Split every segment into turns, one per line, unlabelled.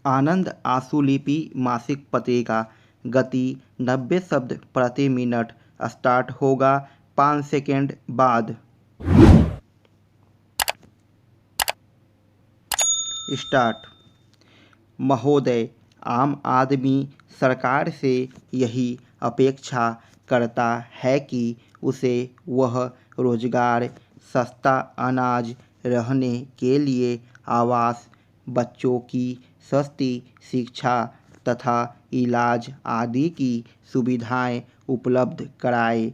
आनंद आंसुलिपि मासिक पत्रिका। गति 90 शब्द प्रति मिनट। स्टार्ट होगा 5 सेकंड बाद। स्टार्ट। महोदय, आम आदमी सरकार से यही अपेक्षा करता है कि उसे वह रोजगार, सस्ता अनाज, रहने के लिए आवास, बच्चों की सस्ती शिक्षा तथा इलाज आदि की सुविधाएं उपलब्ध कराए।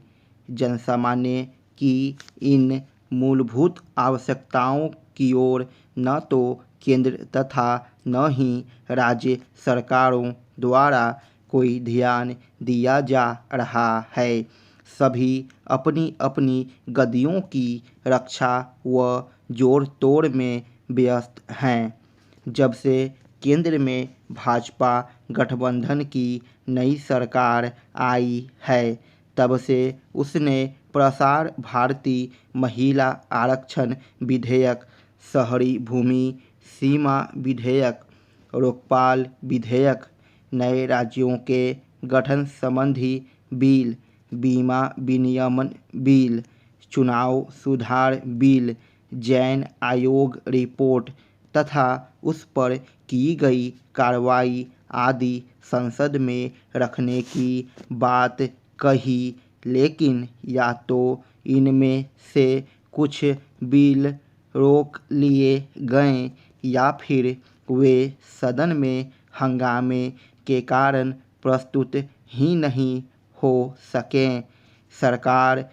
जनसामान्य की इन मूलभूत आवश्यकताओं की ओर न तो केंद्र तथा न ही राज्य सरकारों द्वारा कोई ध्यान दिया जा रहा है। सभी अपनी अपनी गद्दियों की रक्षा व जोड़ तोड़ में व्यस्त हैं। जब से केंद्र में भाजपा गठबंधन की नई सरकार आई है, तब से उसने प्रसार भारती महिला आरक्षण विधेयक, शहरी भूमि सीमा विधेयक, लोकपाल विधेयक, नए राज्यों के गठन संबंधी बिल, बीमा विनियमन बिल, चुनाव सुधार बिल, जैन आयोग रिपोर्ट तथा उस पर की गई कार्रवाई आदि संसद में रखने की बात कही, लेकिन या तो इनमें से कुछ बिल रोक लिए गए या फिर वे सदन में हंगामे के कारण प्रस्तुत ही नहीं हो सके। सरकार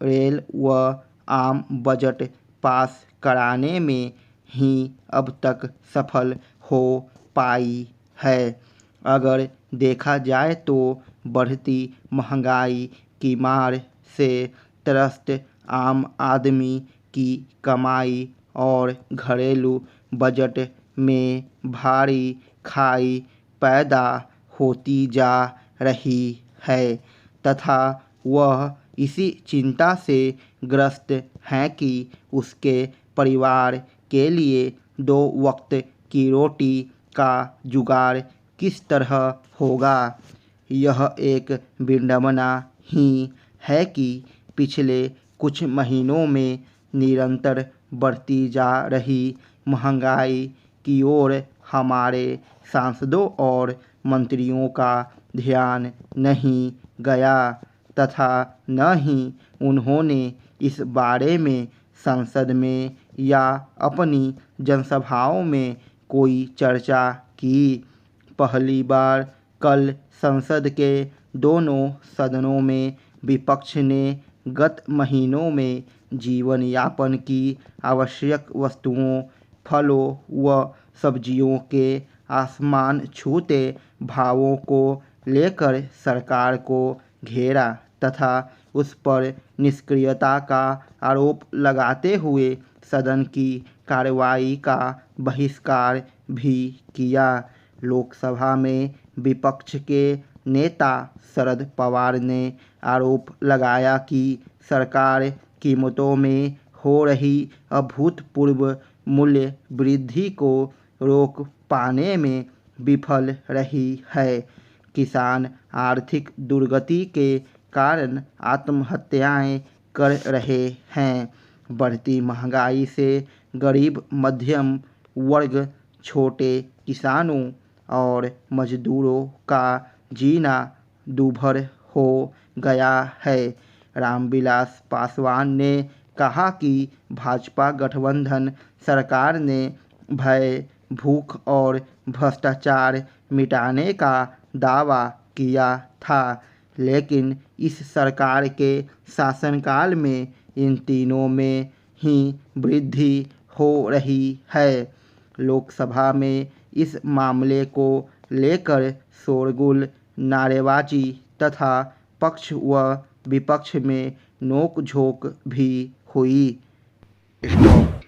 रेल व आम बजट पास कराने में ही अब तक सफल हो पाई है। अगर देखा जाए तो बढ़ती महंगाई की मार से त्रस्त आम आदमी की कमाई और घरेलू बजट में भारी खाई पैदा होती जा रही है तथा वह इसी चिंता से ग्रस्त हैं कि उसके परिवार के लिए 2 वक्त की रोटी का जुगाड़ किस तरह होगा। यह एक विडंबना ही है कि पिछले कुछ महीनों में निरंतर बढ़ती जा रही महंगाई की ओर हमारे सांसदों और मंत्रियों का ध्यान नहीं गया तथा न ही उन्होंने इस बारे में संसद में या अपनी जनसभाओं में कोई चर्चा की। पहली बार कल संसद के दोनों सदनों में विपक्ष ने गत महीनों में जीवन यापन की आवश्यक वस्तुओं, फलों व सब्जियों के आसमान छूते भावों को लेकर सरकार को घेरा तथा उस पर निष्क्रियता का आरोप लगाते हुए सदन की कार्रवाई का बहिष्कार भी किया। लोकसभा में विपक्ष के नेता शरद पवार ने आरोप लगाया कि सरकार कीमतों में हो रही अभूतपूर्व मूल्य वृद्धि को रोक पाने में विफल रही है। किसान आर्थिक दुर्गति के कारण आत्महत्याएं कर रहे हैं। बढ़ती महंगाई से गरीब मध्यम वर्ग, छोटे किसानों और मजदूरों का जीना दूभर हो गया है। रामविलास पासवान ने कहा कि भाजपा गठबंधन सरकार ने भय, भूख और भ्रष्टाचार मिटाने का दावा किया था, लेकिन इस सरकार के शासनकाल में इन तीनों में ही वृद्धि हो रही है। लोकसभा में इस मामले को लेकर शोरगुल, नारेबाजी तथा पक्ष व विपक्ष में नोक-झोंक भी हुई। स्टॉप।